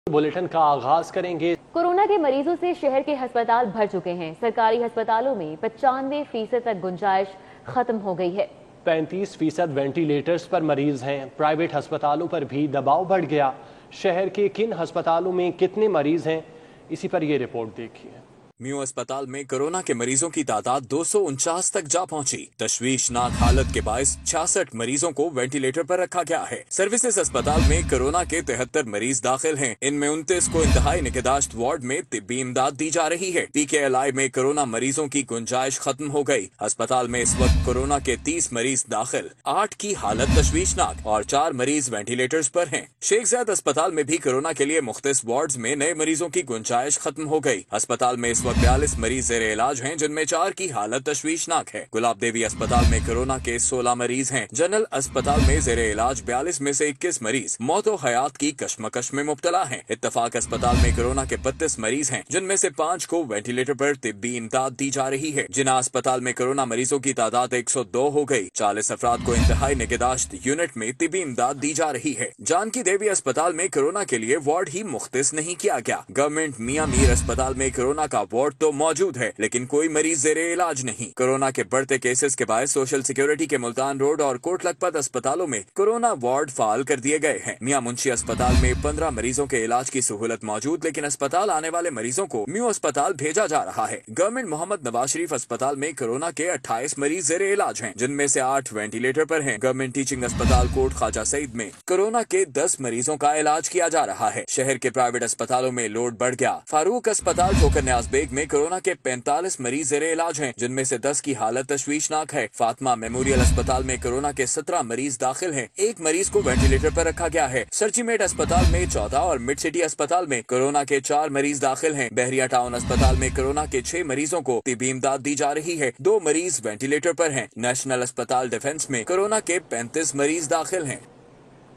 Bulletin का आगाज करेंगे। कोरोना के मरीजों से शहर के अस्पताल भर चुके हैं। सरकारी अस्पतालों में 95% तक गुंजाइश खत्म हो गई है। 35% वेंटिलेटर्स पर मरीज हैं। प्राइवेट अस्पतालों पर भी दबाव बढ़ गया। शहर के किन अस्पतालों में कितने मरीज हैं, इसी पर ये रिपोर्ट देखिए। म्यू अस्पताल में कोरोना के मरीजों की तादाद 249 तक जा पहुंची। तशवीशनाक हालत के बायस 66 मरीजों को वेंटिलेटर पर रखा गया है। सर्विसेज अस्पताल में कोरोना के 73 मरीज दाखिल हैं। इनमें 29 को इंतहाई निगहदाश्त वार्ड में तिब्बी इमदाद दी जा रही है। PKLI में कोरोना मरीजों की गुंजाइश खत्म हो गई। अस्पताल में इस वक्त कोरोना के 30 मरीज दाखिल, 8 की हालत तशवीशनाक और 4 मरीज वेंटिलेटर्स पर हैं। शेख ज़ायद अस्पताल में भी कोरोना के लिए मुख्तलिफ वार्ड्स में नए मरीजों की गुंजाइश खत्म हो गई। अस्पताल में इस वक्त 42 मरीज ज़ेरे इलाज हैं, जिनमें 4 की हालत तशवीशनाक है। गुलाब देवी अस्पताल में कोरोना के 16 मरीज हैं। जनरल अस्पताल में ज़ेरे इलाज 42 में से 21 मरीज मौत और हयात की कशमकश में मुब्तला हैं। इत्तफाक अस्पताल में कोरोना के 32 मरीज हैं, जिनमें से 5 को वेंटिलेटर पर तिब्बी इमदाद दी जा रही है। जिन्ना अस्पताल में कोरोना मरीजों की तादाद 102 हो गई। 40 अफराद को इंतहाई निगहदाश्त यूनिट में तिब्बी इमदाद दी जा रही है। जानकी देवी अस्पताल में कोरोना के लिए वार्ड ही मुख्तस नहीं किया गया। गवर्नमेंट मियां मीर अस्पताल में कोरोना का वार्ड तो मौजूद है, लेकिन कोई मरीज ज़ेरे इलाज नहीं। कोरोना के बढ़ते केसेस के बाद सोशल सिक्योरिटी के मुल्तान रोड और कोट लखपत अस्पतालों में कोरोना वार्ड फाल कर दिए गए हैं। मियां मुंशी अस्पताल में 15 मरीजों के इलाज की सहूलत मौजूद, लेकिन अस्पताल आने वाले मरीजों को म्यू अस्पताल भेजा जा रहा है। गवर्नमेंट मोहम्मद नवाज शरीफ अस्पताल में कोरोना के 28 मरीज ज़ेरे इलाज हैं, जिनमें से 8 वेंटिलेटर पर हैं। गवर्नमेंट टीचिंग अस्पताल कोट ख्वाजा सईद में कोरोना के 10 मरीजों का इलाज किया जा रहा है। शहर के प्राइवेट अस्पतालों में लोड बढ़ गया। फारूक अस्पताल ठोकर न्याज बेग में कोरोना के 45 मरीज ज़ेरे इलाज हैं, जिनमें से 10 की हालत तशवीशनाक है। फातिमा मेमोरियल अस्पताल में कोरोना के 17 मरीज दाखिल हैं। 1 मरीज को वेंटिलेटर पर रखा गया है। सर्चिमेट अस्पताल में 14 और मिड सिटी अस्पताल में कोरोना के 4 मरीज दाखिल हैं। बहरिया टाउन अस्पताल में कोरोना के 6 मरीजों को तिब्बी इमदाद दी जा रही है। 2 मरीज वेंटिलेटर पर हैं। नेशनल अस्पताल डिफेंस में कोरोना के 35 मरीज दाखिल हैं।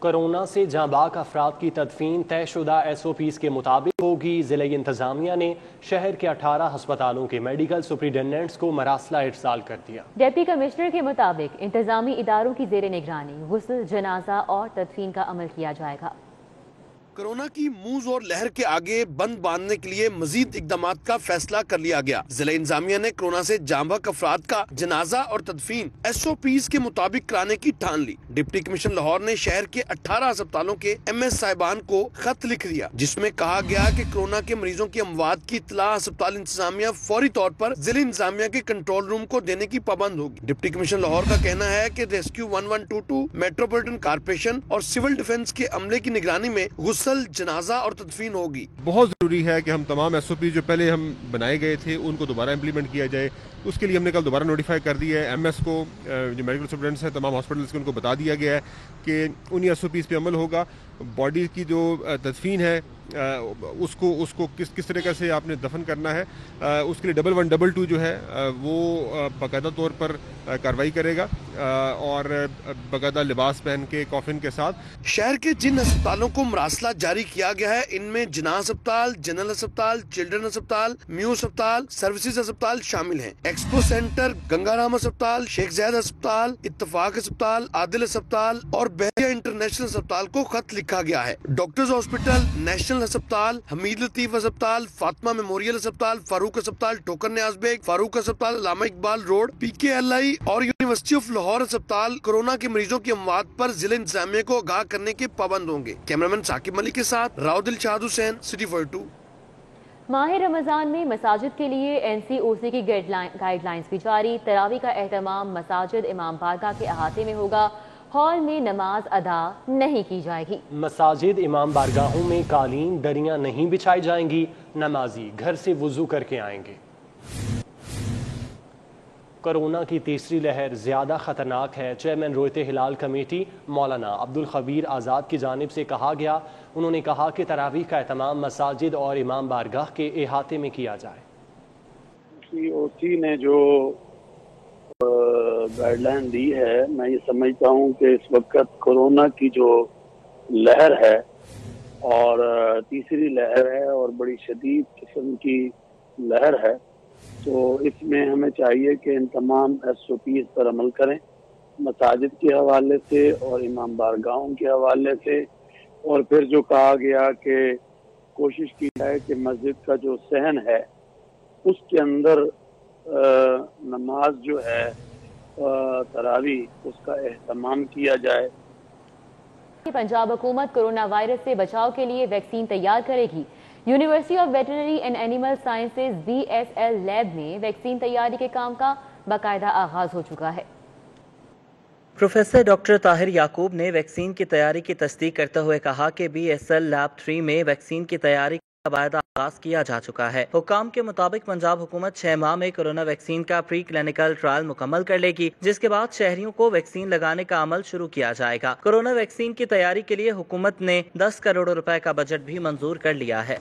कोरोना से जांबाक अफराद की तदफीन तयशुदा SOPs के मुताबिक होगी। ज़िला इंतजामिया ने शहर के 18 अस्पतालों के मेडिकल सुपरिटेंडेंट्स को मरासला इरसाल कर दिया। डिप्टी कमिश्नर के मुताबिक इंतजामी इदारों की ज़ेरे निगरानी गुस्ल, जनाजा और तदफीन का अमल किया जाएगा। कोरोना की मूज और लहर के आगे बंद बांधने के लिए मजीद इकदामात का फैसला कर लिया गया। जिला इंतजामिया ने कोरोना से जांबाक अफराद का जनाजा और तदफीन SOPs के मुताबिक कराने की ठान ली। डिप्टी कमिश्नर लाहौर ने शहर के 18 अस्पतालों के MS साहिबान को खत लिख दिया, जिसमें कहा गया कि कोरोना के मरीजों की अमवात की इत्तला अस्पताल इंतजामिया फौरी तौर पर जिला इंतजामिया के कंट्रोल रूम को देने की पाबंद होगी। डिप्टी कमिश्नर लाहौर का कहना है कि रेस्क्यू 1122 मेट्रोपॉलिटन कारपोरेशन और सिविल डिफेंस के अमले की निगरानी में गुस्ल, जनाजा और तदफीन होगी। बहुत जरूरी है कि हम तमाम SOP जो पहले हम बनाए गए थे उनको दोबारा इम्प्लीमेंट किया जाए। उसके लिए हमने कल दोबारा नोटिफाई कर दिया है। MS को जो मेडिकल सुपरिटेंडेंट्स हैं तमाम हॉस्पिटल्स को उनको बता दिया गया है कि उन्हीं SOPs पे अमल होगा। बॉडी की जो तदफीन है उसको किस तरीके से आपने दफन करना है, उसके लिए 1122 जो है वो बाकायदा तौर पर कार्रवाई करेगा और बाकायदा लिबास पहन के कॉफिन के साथ। शहर के जिन अस्पतालों को मरासला जारी किया गया है, इनमें जिना अस्पताल, जनरल अस्पताल, चिल्ड्रन अस्पताल, म्यू अस्पताल, सर्विसेज अस्पताल शामिल हैं। एक्सपो सेंटर, गंगाराम अस्पताल, शेख ज़ायद अस्पताल, इत्तफाक अस्पताल, आदिल अस्पताल और बहरिया इंटरनेशनल अस्पताल को खत लिखा गया है। डॉक्टर्स हॉस्पिटल, नेशनल अस्पताल, हमीद लतीफ अस्पताल, फातिमा मेमोरियल अस्पताल, फारूक अस्पताल ठोकर न्याज बेग, फारूक अस्पताल अल्लामा इकबाल रोड, PKLI और यूनिवर्सिटी ऑफ लाहौर अस्पताल कोरोना के मरीजों की अमवात पर जिला इंतजामिया को आगाह करने के पाबंद होंगे। कैमरामैन साकिब मलिक के साथ राव दिलशाद हुसैन, सिटी 42। माह रमजान में मसाजिद के लिए NCOC की गाइडलाइंस भी जारी। तरावी का एहतमाम मसाजिद इमाम बारगाह के अहाते में होगा। हॉल में नमाज अदा नहीं की जाएगी। मसाजिद इमाम बारगाहों में कालीन दरियां नहीं बिछाई जाएंगी। नमाजी घर से वुजू करके आएंगे। कोरोना की तीसरी लहर ज़्यादा ख़तरनाक है। चेयरमैन रोयते हिलाल कमेटी मौलाना अब्दुल खबीर आज़ाद की जानिब से कहा गया। उन्होंने कहा कि तरावीह का एहतमाम मसाजिद और इमाम बारगाह के अहाते में किया जाए। COC ने जो गाइडलाइन दी है, मैं ये समझता हूँ कि इस वक्त कोरोना की जो लहर है और तीसरी लहर है और बड़ी शदीद किस्म की लहर है, तो इसमें हमें चाहिए कि इन तमाम SOPs पर अमल करें, मसाजिद के हवाले से और इमाम बारगाहों के हवाले से। और फिर जो कहा गया कि کوشش کی جائے کہ مسجد کا جو صحن ہے اس کے اندر نماز جو ہے تراویح اس کا اہتمام کیا جائے۔ پنجاب حکومت کورونا وائرس سے بچاؤ کے لیے ویکسین تیار کرے گی۔ University of veterinary and animal sciences BSL lab میں ویکسین تیاری کے کام کا باقاعدہ آغاز ہو چکا ہے۔ پروفیسر ڈاکٹر طاہر یعقوب نے ویکسین کی تیاری کی تصدیق کرتے ہوئے کہا کہ BSL لیب 3 میں ویکسین کی تیاری کا باقاعدہ آغاز کیا جا چکا ہے۔ حکام کے مطابق پنجاب حکومت 6 ماہ میں کورونا ویکسین کا پری کلینکل ٹرائل مکمل کر لے گی، جس کے بعد شہریوں کو ویکسین لگانے کا عمل شروع کیا جائے گا۔ کورونا ویکسین کی تیاری کے لیے حکومت نے 10 کروڑ روپے کا بجٹ بھی منظور کر لیا ہے۔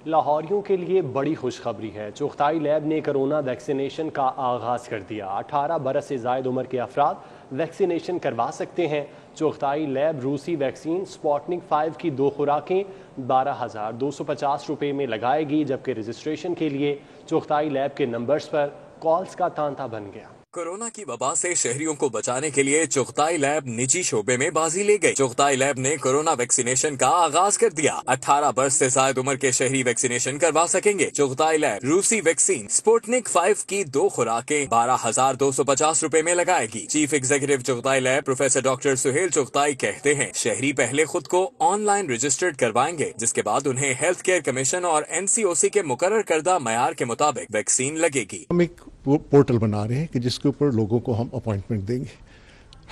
لاہوریوں کے لیے بڑی خوشخبری ہے، چغتائی لیب نے کرونا ویکسینیشن کا آغاز کر دیا۔ 18 برس سے زائد عمر کے افراد ویکسینیشن کروا سکتے ہیں۔ چغتائی لیب روسی ویکسین سپوٹنک 5 کی 2 خوراکیں 12,250 روپے میں لگائے گی، جبکہ رجسٹریشن کے لیے چغتائی لیب کے نمبرز پر کالز کا تانتا بن گیا۔ کورونا کی وبا سے شہریوں کو بچانے کے لیے چغتائی لیب نجی شعبے میں بازی لے گئی۔ چغتائی لیب نے کورونا ویکسینیشن کا آغاز کر دیا۔ 18 برس سے زائد عمر کے شہری ویکسینیشن کروا سکیں گے۔ چغتائی لیب روسی ویکسین سپوٹنک 5 کی 2 خوراکیں 12,250 روپے میں لگائے گی۔ Chief executive Chughtai lab professor doctor Sohail Chughtai کہتے ہیں شہری پہلے خود کو آن لائن رجسٹرڈ کروائیں گے، جس کے بعد انہیں ہیلتھ کیئر کمیشن اور NCOC کے مقرر کردہ معیار کے مطابق ویکسین لگے گی۔ ہم ایک پورٹل بنا رہے ہیں کہ جس کے اوپر لوگوں کو ہم اپوائنٹمنٹ دیں گے،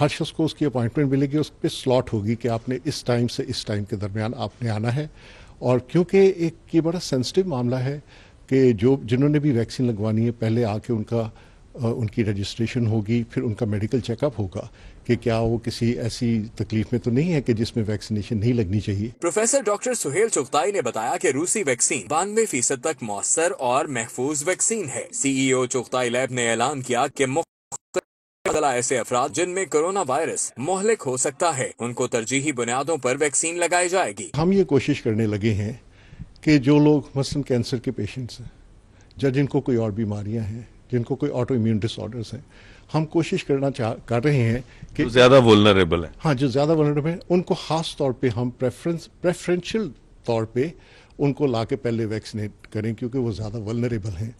ہر شخص کو اس کی اپوائنٹمنٹ ملے گی، اس پہ سلاٹ ہوگی کہ آپ نے اس ٹائم سے اس ٹائم کے درمیان آپ نے آنا ہے۔ اور کیونکہ ایک یہ بڑا سینسٹیو معاملہ ہے کہ جنہوں نے بھی ویکسین لگوانی ہے پہلے آ کے ان کی رجسٹریشن ہوگی، پھر ان کا میڈیکل چیک اپ ہوگا کہ کیا وہ کسی ایسی تکلیف میں تو نہیں ہے کہ جس میں ویکسینیشن نہیں لگنی چاہیے۔ پروفیسر ڈاکٹر سہیل چغتائی نے بتایا کہ روسی ویکسین 92% تک مؤثر اور محفوظ ویکسین ہے۔ CEO چغتائی لیب نے اعلان کیا کہ ایسے افراد جن میں کورونا وائرس مہلک ہو سکتا ہے ان کو ترجیحی بنیادوں پر ویکسین لگائی جائے گی۔ ہم یہ کوشش کرنے لگے ہیں کہ جو لوگ مثلاً کینسر کے پیشنٹس ہیں یا جن کو کوئی اور بیماریاں ہیں، جن کو کوئی آٹو امیون ڈس آرڈرز ہیں، ہم کوشش کر رہے ہیں کہ جو زیادہ وولنریبل ہیں، ہاں جو زیادہ وولنریبل ہیں ان کو خاص طور پہ ہم پریفرنشل طور پہ ان کو لا کے پہلے ویکسینیٹ کریں کیونکہ وہ زیادہ وولنریبل ہیں۔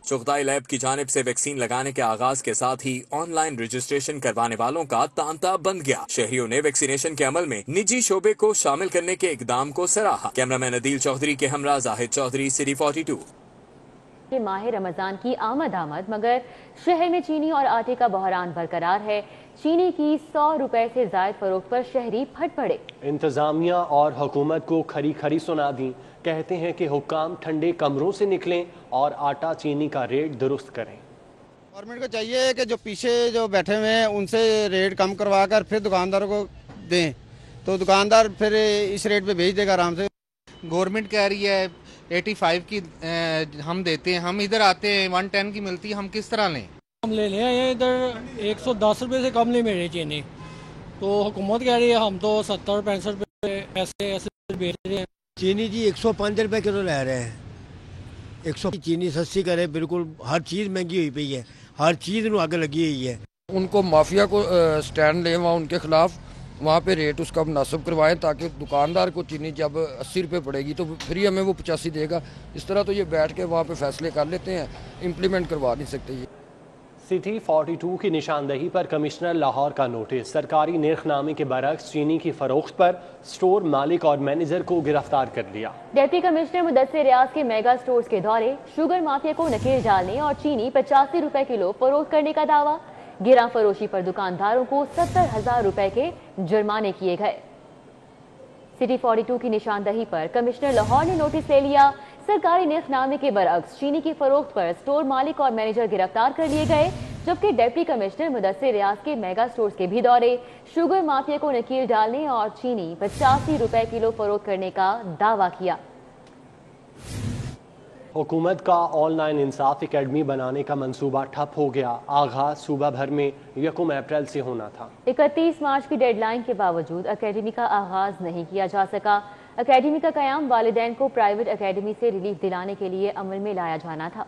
چغتائی لیب کی جانب سے ویکسین لگانے کے آغاز کے ساتھ ہی آن لائن رجسٹریشن کروانے والوں کا تانتا بند گیا۔ شہریوں نے ویکسینیشن کے عمل میں نجی شعبے کو شامل کرنے کے اقدام کو سراہا۔ کیمرامین عدیل چودھری کے ہمراہ زاہد چودھری، سٹی 42۔ ماہ رمضان کی آمد مگر شہر میں چینی اور آٹے کا بحران برقرار ہے۔ چینی کی 100 روپے سے زائد فروخت پر شہری پھٹ پڑے۔ انتظامیہ اور حکومت کو کھری کھری سنا دیں، کہتے ہیں کہ حکام ٹھنڈے کمروں سے نکلیں اور آٹا چینی کا ریٹ درست کریں۔ گورنمنٹ کو چاہیے کہ جو پیچھے جو بیٹھے ہوئے ہیں ان سے ریٹ کم کروا کر پھر دکانداروں کو دیں، تو دکاندار پھر اس ریٹ پہ بھیج دے گا آرام سے۔ گورنمنٹ کہہ رہی ہے 85 کی ہم دیتے ہیں، ہم ادھر آتے ہیں 110 کی ملتی ہے، ہم کس طرح لیں؟ ہم لے لیں ادھر 110 روپے سے کم نہیں مل رہی چینی، تو حکومت کہہ رہی ہے ہم تو 70-65 روپے ایسے بیچ رہے ہیں۔ چینی جی 105 روپے کلو لے رہے ہیں۔ 100 چینی سستی کرے، بالکل ہر چیز مہنگی ہوئی پئی ہے، ہر چیز نو آگ لگی ہوئی ہے۔ ان کو مافیا کو سٹینڈ لیں وہاں ان کے خلاف، وہاں پہ ریٹ اس کا مناسب کروائیں تاکہ دکاندار کو چینی جب 80 روپے پڑے گی تو پھر ہمیں وہ 85 دے گا۔ اس طرح تو یہ بیٹھ کے وہاں پہ فیصلے کر لیتے ہیں، امپلیمنٹ کروا نہیں سکتے۔ یہ سٹی 42 کی نشاندہی پر کمشنر لاہور کا نوٹس، سرکاری نرخ نامے کے برعکس چینی کی فروخت پر سٹور مالک اور مینیجر کو گرفتار کر لیا۔ ڈپٹی کمشنر مدثر ریاض کے میگا سٹورز کے دورے، شوگر مافیا کو نکیل ڈالنے اور چینی 85 روپے کلو فروخت کرنے کا دعویٰ، گراں فروشی پر دکانداروں کو 70,000 روپے کے جرمانے کیے گئے۔ سٹی 42 کی نشاندہی پر کمشنر لاہور نے نوٹس لے لیا، سرکاری نرخ نامے کے برعکس چینی کی فروخت پر سٹور مالک اور مینیجر گرفتار کر لیے گئے، جبکہ ڈپٹی کمشنر مدثر ریاض کے میگا سٹورز کے بھی دورے، شوگر مافیا کو نکیل ڈالنے اور چینی 85 روپے کلو فروخت کرنے کا دعویٰ کیا۔ حکومت کا آن لائن انصاف اکیڈمی بنانے کا منصوبہ ٹھپ ہو گیا، آغاز صوبہ بھر میں 1 اپریل سے ہونا تھا۔ 31 مارچ کی ڈیڈ لائن کے باوجود اکیڈمی کا آغاز نہیں کیا جا سکا۔ اکیڈمی کا قیام والدین کو پرائیویٹ اکیڈمی سے ریلیف دلانے کے لیے عمل میں لایا جانا تھا۔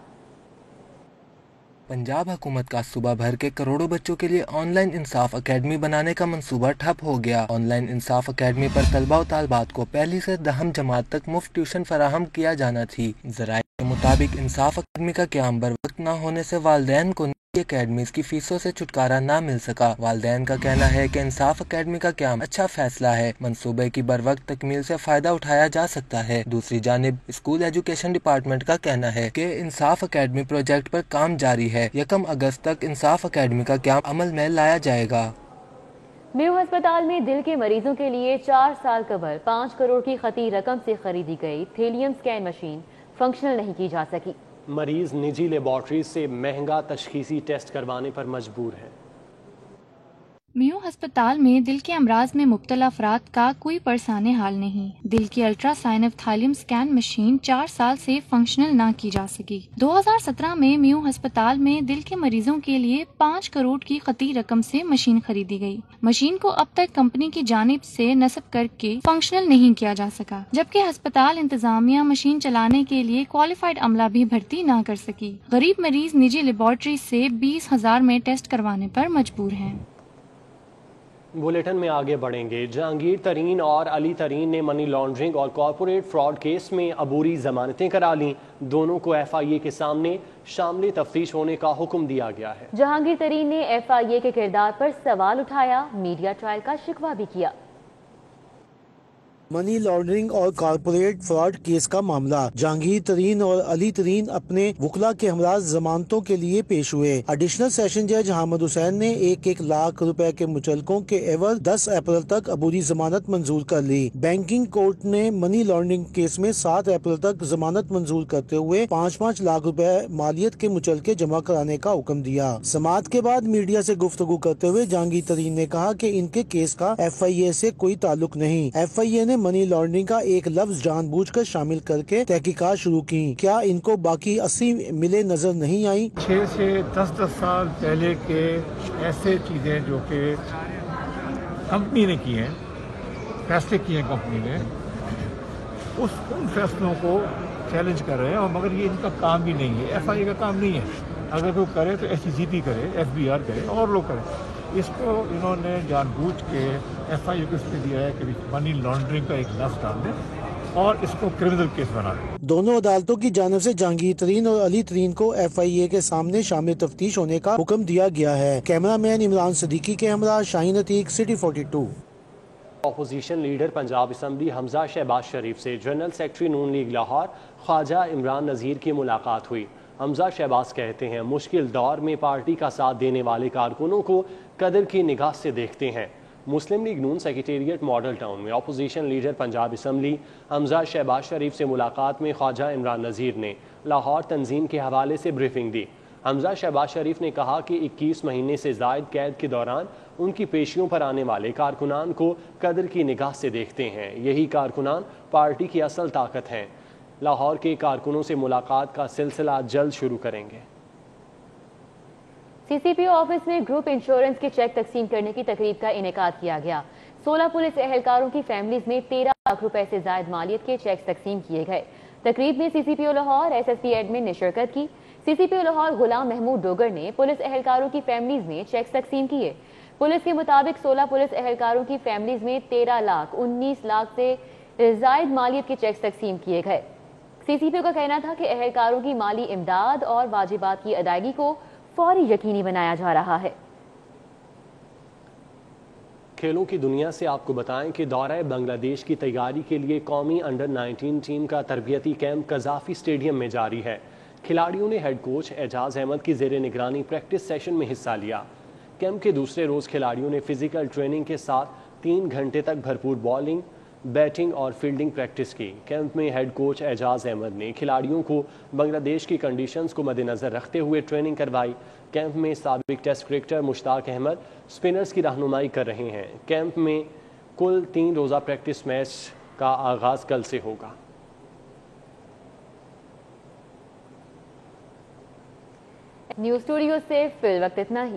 पंजाब हुकूमत का सूबा भर के करोड़ों बच्चों के लिए ऑनलाइन इंसाफ अकेडमी बनाने का मंसूबा ठप हो गया। ऑनलाइन इंसाफ अकेडमी पर तलबा और तालबात को पहली से 10वीं जमात तक मुफ्त ट्यूशन फराहम किया जाना थी। ज़राए के मुताबिक इंसाफ अकेडमी का क़याम बर वक्त न होने से वालिदैन को अकेडमीज की फीसों से छुटकारा ना मिल सका। वालिदैन का कहना है कि इंसाफ अकेडमी का क़याम अच्छा फैसला है, मंसूबे की बर वक्त तकमील से फ़ायदा उठाया जा सकता है। दूसरी जानिब स्कूल एजुकेशन डिपार्टमेंट का कहना है कि इंसाफ अकेडमी प्रोजेक्ट पर काम जारी है। 1 अगस्त तक इंसाफ अकेडमी का क़याम अमल में लाया जाएगा। मेयो अस्पताल में दिल के मरीजों के लिए 4 साल कबल 5 करोड़ की खती रकम से खरीदी गई थेलियम स्कैन मशीन फंक्शनल नहीं की जा सकी। मरीज निजी लेबॉर्ट्रीज से महंगा तशखीसी टेस्ट करवाने पर मजबूर है। मेयो अस्पताल में दिल के अमराज में मुब्तला अफराद का कोई परेशान हाल नहीं। दिल की अल्ट्रासाउंड थैलियम स्कैन मशीन 4 साल से फंक्शनल ना की जा सकी। 2017 में मेयो अस्पताल में दिल के मरीजों के लिए 5 करोड़ की खती रकम से मशीन खरीदी गई। मशीन को अब तक कंपनी की जानिब से नस्ब करके फंक्शनल नहीं किया जा सका, जबकि अस्पताल इंतजामिया मशीन चलाने के लिए क्वालिफाइड अमला भी भर्ती ना कर सकी। गरीब मरीज निजी लेबॉर्ट्री से 20,000 में टेस्ट करवाने पर मजबूर हैं। बुलेटिन में आगे बढ़ेंगे। जहांगीर तरीन और अली तरीन ने मनी लॉन्ड्रिंग और कॉरपोरेट फ्रॉड केस में अबूरी जमानतें करा लीं। दोनों को FIA के सामने शामिल तफ्तीश होने का हुक्म दिया गया है। जहांगीर तरीन ने FIA के किरदार पर सवाल उठाया, मीडिया ट्रायल का शिकवा भी किया। मनी लॉन्ड्रिंग और कॉरपोरेट फ्रॉड केस का मामला। जहांगीर तरीन और अली तरीन अपने वकला के हमरा जमानतों के लिए पेश हुए। एडिशनल सेशन जज हामिद हुसैन ने 1-1 लाख रुपए के मुचलकों के एवज 10 अप्रैल तक अबूरी जमानत मंजूर कर ली। बैंकिंग कोर्ट ने मनी लॉन्ड्रिंग केस में 7 अप्रैल तक जमानत मंजूर करते हुए 5-5 लाख रुपए मालियत के मुचलके जमा कराने का हुक्म दिया। समाअत के बाद मीडिया से गुफ्तगू करते हुए जहांगीर तरीन ने कहा कि इनके केस का FIA से कोई ताल्लुक नहीं। FIA ने मनी लॉन्ड्रिंग का एक लफ्ज जानबूझकर शामिल करके तहकीकात शुरू की। क्या इनको बाकी 80 मिले नजर नहीं आई? 6 से 10 साल पहले के ऐसे चीजें जो कि कंपनी ने की हैं, फैसले किए हैं कंपनी ने, उन फैसलों को चैलेंज कर रहे हैं। और मगर ये इनका काम भी नहीं है, FIA का काम नहीं है। अगर कोई करे तो SCCT करे, FBR करे और लोग करें। इसको इन्होंने जानबूझ के FIA को इसमें दिया है कि मनी लॉन्ड्रिंग का एक लफ्ज डाल दें और इसको क्रिमिनल केस बना दें। दोनों अदालतों की जानिब से जहांगीर तरीन और अली तरीन को FIA के सामने शामिल तफ्तीश होने का हुक्म दिया गया है। कैमरामैन इमरान सदीकी के हमरा Shaheen Atiq, city 42। Opposition leader Punjab assembly Hamza Shahbaz Sharif से general secretary Noon league Lahore Khawaja Imran Nazir की मुलाकात हुई। हमजा शहबाज कहते हैं मुश्किल दौर में पार्टी का साथ देने वाले कारकुनों को कदर की निगाह से देखते हैं। Muslim league Noon secretariat Model Town में opposition leader Punjab assembly Hamza Shahbaz Sharif से मुलाकात में ख्वाजा इमरान नज़ीर ने लाहौर तंजीम के हवाले से ब्रीफिंग दी। हमजा शहबाज शरीफ ने कहा कि 21 महीने से ज़ायद कैद के दौरान उनकी पेशियों पर आने वाले कारकुनान को कदर की निगाह से देखते हैं। यही कारकुनान पार्टी की असल ताकत हैं। लाहौर के कारकुनों से मुलाकात का सिलसिला जल्द शुरू करेंगे। CCPO ऑफिस में ग्रुप इंश्योरेंस के चेक तकसीम करने की तकरीब का इनेकाद किया गया। 16 पुलिस एहलकारों की फैमिलीज में 13 लाख रुपए से ज्यादा मालियत के चेक तकसीम किए गए। तकरीब में CCPO लाहौर SSP एडमिन ने शिरकत की। CCPO लाहौर गुलाम महमूद डोगर ने पुलिस एहलकारों की फैमिलीज में चेक तकसीम किए। पुलिस के मुताबिक 16 पुलिस एहलकारों की फैमिलीज में 13 लाख 19 लाख से ज्यादा मालियत के चेक तकसीम किए गए। CCPO का कहना था कि एहलकारों की माली इमदाद और वाजिबात की अदायगी को फौरी यकीनी बनाया जा रहा है। खेलों की दुनिया से आपको बताएं कि दौरा बांग्लादेश की तैयारी के लिए कौमी अंडर 19 टीम का तरबियती कैंप कजाफी स्टेडियम में जारी है। खिलाड़ियों ने हेड कोच एजाज अहमद की जेर निगरानी प्रैक्टिस सेशन में हिस्सा लिया। कैंप के दूसरे रोज खिलाड़ियों ने फिजिकल ट्रेनिंग के साथ 3 घंटे तक भरपूर बॉलिंग, बैटिंग और फील्डिंग प्रैक्टिस की। कैंप में हेड कोच एजाज अहमद ने खिलाड़ियों को बांग्लादेश की कंडीशंस को मद्देनजर रखते हुए ट्रेनिंग करवाई। कैंप में साबिक test cricketer Mushtaq Ahmed spinners की रहनुमाई कर रहे हैं। कैंप में कुल 3 रोज़ा प्रैक्टिस मैच का आगाज कल से होगा। न्यूज़ स्टूडियो से फिल वक्त इतना ही।